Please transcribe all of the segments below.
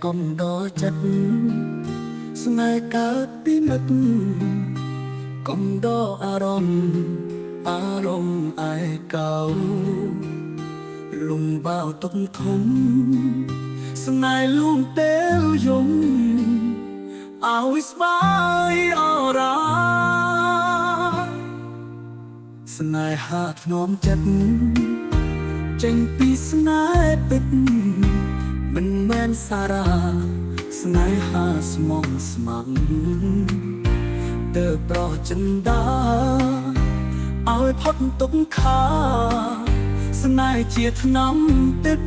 កំដរចិត្តស្នេហ៍កើតពីមិត្តកំដរអារម្មណ៍ឯកោលំបាវទុកធំស្នេហ៍លួងពេលយំឲ្យស្បាយអរ៉ាស្នេហាធ្នមចិត្តចេញពីស្នេហ៍ពិតមិនមែនសារ៉ាស្នេហាស្មងស្ម័គ្រទើបប្រចិនដាឲ្យផុតទុក្ខាស្នេហ៍ជាថ្នាំទឹក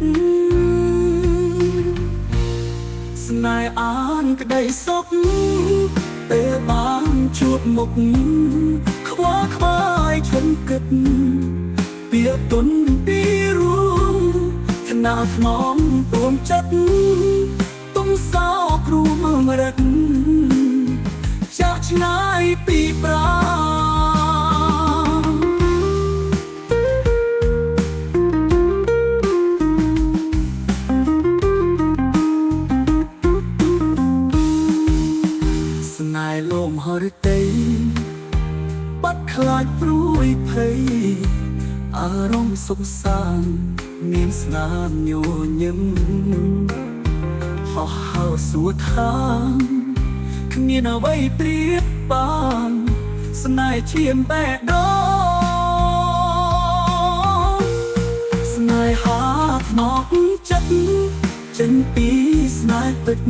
ស្នេហ៍អានក្តីសុខពេលបានជួបមុខខ្វល់ខ្វាយឈុំគិតពីទុនពីរួមថ្នាថ្នមទួមចិត្តទុំសោគ្រូមរឹកចាក់ឆ្ងាយពីប្រាស្នេហ៍លំហរតីបាត់ខ្លាចព្រួយភ័យអារម្មណ៍សុខសាន្តមានស្នាមញញឹមហោះហើរសួរថាគ្មានអ្វីប្រៀបបានស្នេហ៍ឈាមបេះដូងស្នេហាថ្នមចិត្តចេញពីស្នេហ៍ពិត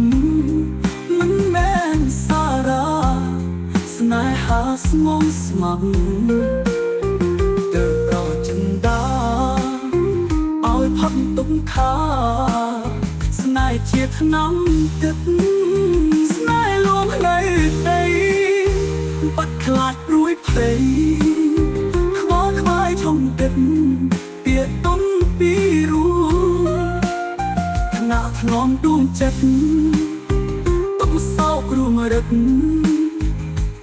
មិនមែនសារ៉ាស្នេហាស្មងស្ម័គ្រទើបប្រចិនដាឲ្យផុតទុក្ខាស្នេហ៍ជាថ្នាំទឹកស្នេហ៍លួងនៅដីបាត់ខ្លាចព្រួយភ័យខ្វល់ខ្វាយឈុំទឹកពីទុនពីរួមថ្នាក់ថ្នមដួងចិត្តទុំសោករួមរឹក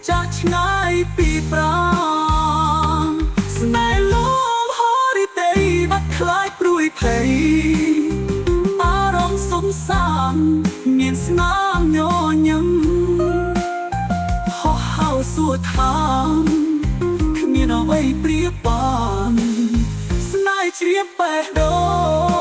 ចាក់ឆ្ងាយពីប្រាស្នេហ៍លំហរតីបាត់ខ្លាចព្រួយភ័យអារម្មណ៍សុខសាន្តមានស្នាមញញឹមហោះហើរសួរថាគ្មានអ្វីប្រៀបបានស្នេហ៍ជ្រាបបេះដូង